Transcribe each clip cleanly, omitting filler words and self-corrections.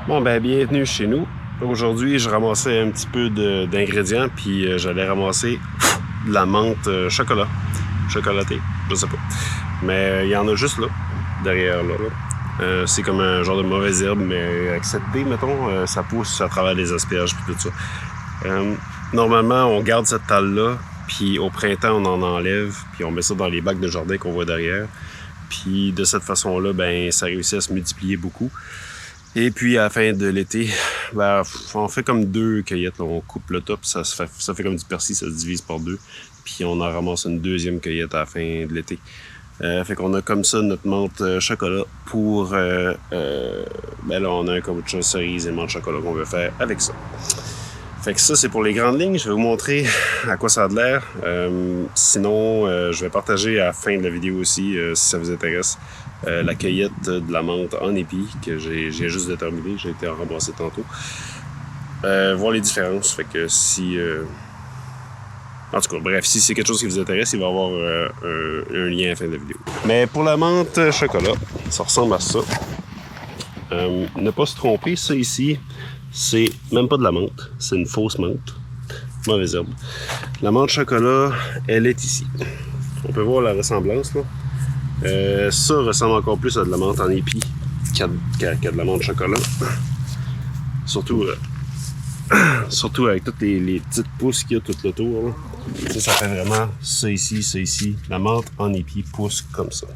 Bon, ben, bienvenue chez nous. Aujourd'hui, je ramassais un petit peu d'ingrédients, puis j'allais ramasser de la menthe chocolatée, je sais pas. Mais il y en a juste là, derrière là. C'est comme un genre de mauvaise herbe, mais accepté, mettons. Ça pousse à travers les asperges puis tout ça. Normalement, on garde cette talle-là, puis au printemps, on en enlève, puis on met ça dans les bacs de jardin qu'on voit derrière. Puis de cette façon-là, ben, ça réussit à se multiplier beaucoup. Et puis à la fin de l'été, ben, on fait comme 2 cueillettes. Là. On coupe le top, ça fait comme du persil, ça se divise par 2. Puis on en ramasse une deuxième cueillette à la fin de l'été. Fait qu'on a comme ça notre menthe chocolat pour... ben là, on a un caoutchouc cerise et menthe chocolat qu'on veut faire avec ça. Fait que ça, c'est pour les grandes lignes. Je vais vous montrer à quoi ça a de l'air. Sinon, je vais partager à la fin de la vidéo aussi, si ça vous intéresse, la cueillette de la menthe en épi que j'ai juste déterminé. J'ai été en ramasser tantôt. Voir les différences. Fait que si... En tout cas, bref, si c'est quelque chose qui vous intéresse, il va y avoir un lien à la fin de la vidéo. Mais pour la menthe chocolat, ça ressemble à ça. Ne pas se tromper, ça ici... C'est même pas de la menthe, c'est une fausse menthe. Mauvaise herbe. La menthe chocolat, elle est ici. On peut voir la ressemblance, là. Ça ressemble encore plus à de la menthe en épi qu'à de la menthe chocolat. Surtout avec toutes les petites pousses qu'il y a tout autour. Ça fait vraiment ça ici. La menthe en épi pousse comme ça.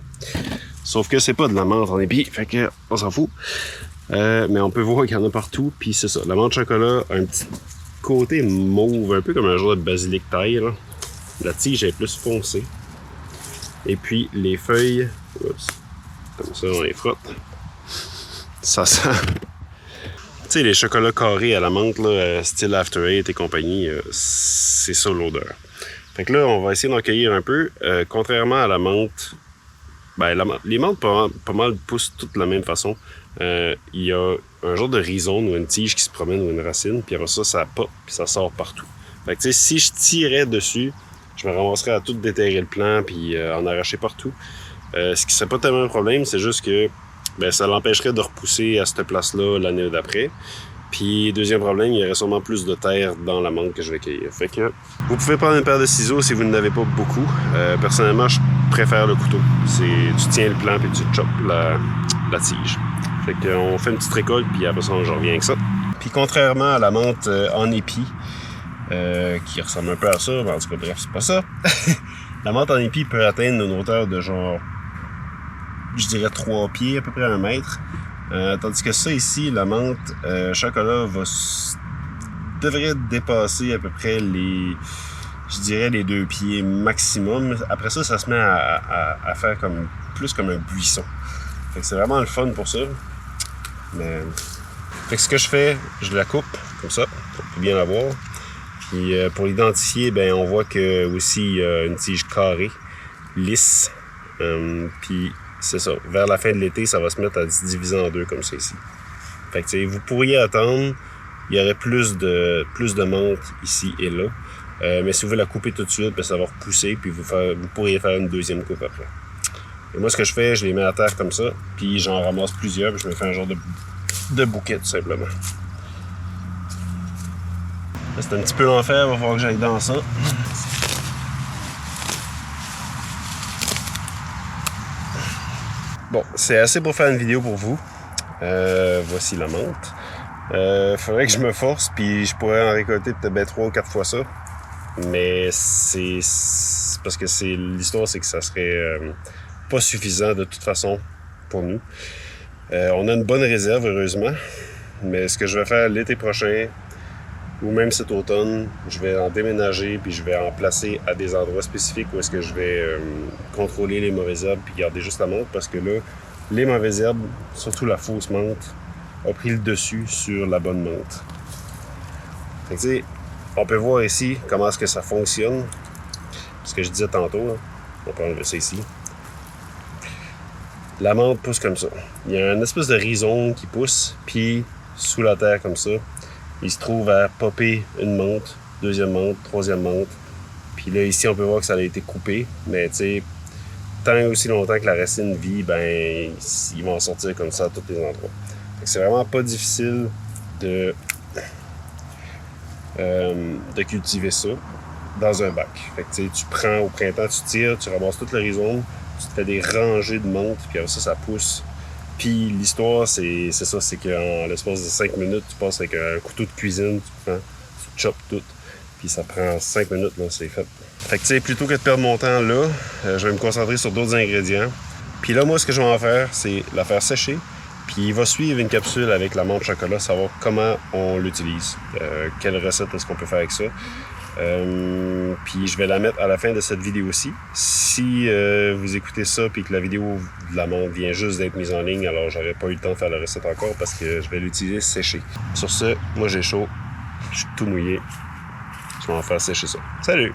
Sauf que c'est pas de la menthe en épi, fait que on s'en fout. Mais on peut voir qu'il y en a partout, puis c'est ça. La menthe chocolat a un petit côté mauve, un peu comme un genre de basilic taille. Là. La tige est plus foncée. Et puis les feuilles, comme ça on les frotte. Ça sent... Tu sais, les chocolats carrés à la menthe, là, style After Eight et compagnie, c'est ça l'odeur. Fait que là, on va essayer d'en cueillir un peu. Contrairement à la menthe, ben, les menthes pas mal poussent toutes de la même façon. Il y a un genre de rhizome ou une tige qui se promène ou une racine, puis après ça pop, puis ça sort partout. Fait que tu sais, si je tirais dessus, je me ramasserais à tout déterrer le plant, puis en arracher partout. Ce qui serait pas tellement un problème, c'est juste que ben, ça l'empêcherait de repousser à cette place-là l'année d'après. Puis, deuxième problème, il y aurait sûrement plus de terre dans la menthe que je vais cueillir. Fait que, vous pouvez prendre une paire de ciseaux si vous n'en avez pas beaucoup. Personnellement, je préfère le couteau. Tu tiens le plant puis tu choppes la tige. Fait qu'on fait une petite récolte, puis après ça, je reviens avec ça. Puis contrairement à la menthe en épi, qui ressemble un peu à ça, mais en tout cas, bref, c'est pas ça. La menthe en épi peut atteindre une hauteur de genre, je dirais 3 pieds, à peu près 1 mètre. Tandis que ça ici, la menthe chocolat devrait dépasser à peu près les 2 pieds maximum. Après ça, ça se met à faire plus comme un buisson. Fait que c'est vraiment le fun pour ça. Mais... Fait que ce que je fais, je la coupe comme ça, pour bien la voir. Puis pour l'identifier, ben on voit que aussi il y a une tige carrée, lisse. Puis c'est ça. Vers la fin de l'été, ça va se mettre à se diviser en 2 comme ça ici. Fait que vous pourriez attendre, il y aurait plus de menthe ici et là. Mais si vous la coupez tout de suite, ben, ça va repousser, puis vous pourriez faire une deuxième coupe après. Et moi, ce que je fais, je les mets à terre comme ça, puis j'en ramasse plusieurs, puis je me fais un genre de bouquet, tout simplement. Là, c'est un petit peu l'enfer, il va falloir que j'aille dans ça. Bon, c'est assez pour faire une vidéo pour vous. Voici la menthe. Faudrait que je me force, puis je pourrais en récolter peut-être 3 ou 4 fois ça. Mais c'est parce que l'histoire, c'est que ça serait... pas suffisant de toute façon pour nous. On a une bonne réserve, heureusement, mais ce que je vais faire l'été prochain, ou même cet automne, je vais en déménager, puis je vais en placer à des endroits spécifiques où est-ce que je vais contrôler les mauvaises herbes, puis garder juste la menthe, parce que là, les mauvaises herbes, surtout la fausse menthe, ont pris le dessus sur la bonne menthe. Fait que, tu sais, on peut voir ici comment est-ce que ça fonctionne. Ce que je disais tantôt, là. On peut enlever ça ici. La menthe pousse comme ça. Il y a une espèce de rhizome qui pousse, puis sous la terre comme ça, il se trouve à popper une menthe, deuxième menthe, troisième menthe. Puis là, ici, on peut voir que ça a été coupé, mais tu sais, tant et aussi longtemps que la racine vit, ben, ils vont en sortir comme ça à tous les endroits. C'est vraiment pas difficile de cultiver ça dans un bac. Fait que tu prends au printemps, tu tires, tu ramasses tout le rhizome, tu te fais des rangées de menthe, puis après ça pousse. Puis l'histoire, c'est ça, c'est qu'en l'espace de 5 minutes, tu passes avec un couteau de cuisine, tu choppes tout, puis ça prend 5 minutes, là, c'est fait. Fait que plutôt que de perdre mon temps là, je vais me concentrer sur d'autres ingrédients. Puis là, moi, ce que je vais en faire, c'est la faire sécher. Puis il va suivre une capsule avec la menthe chocolat, savoir comment on l'utilise, quelle recette est-ce qu'on peut faire avec ça. Puis je vais la mettre à la fin de cette vidéo-ci. Si vous écoutez ça puis que la vidéo de la menthe vient juste d'être mise en ligne, alors j'aurais pas eu le temps de faire la recette encore parce que je vais l'utiliser séché. Sur ce, moi j'ai chaud, je suis tout mouillé. Je vais en faire sécher ça. Salut!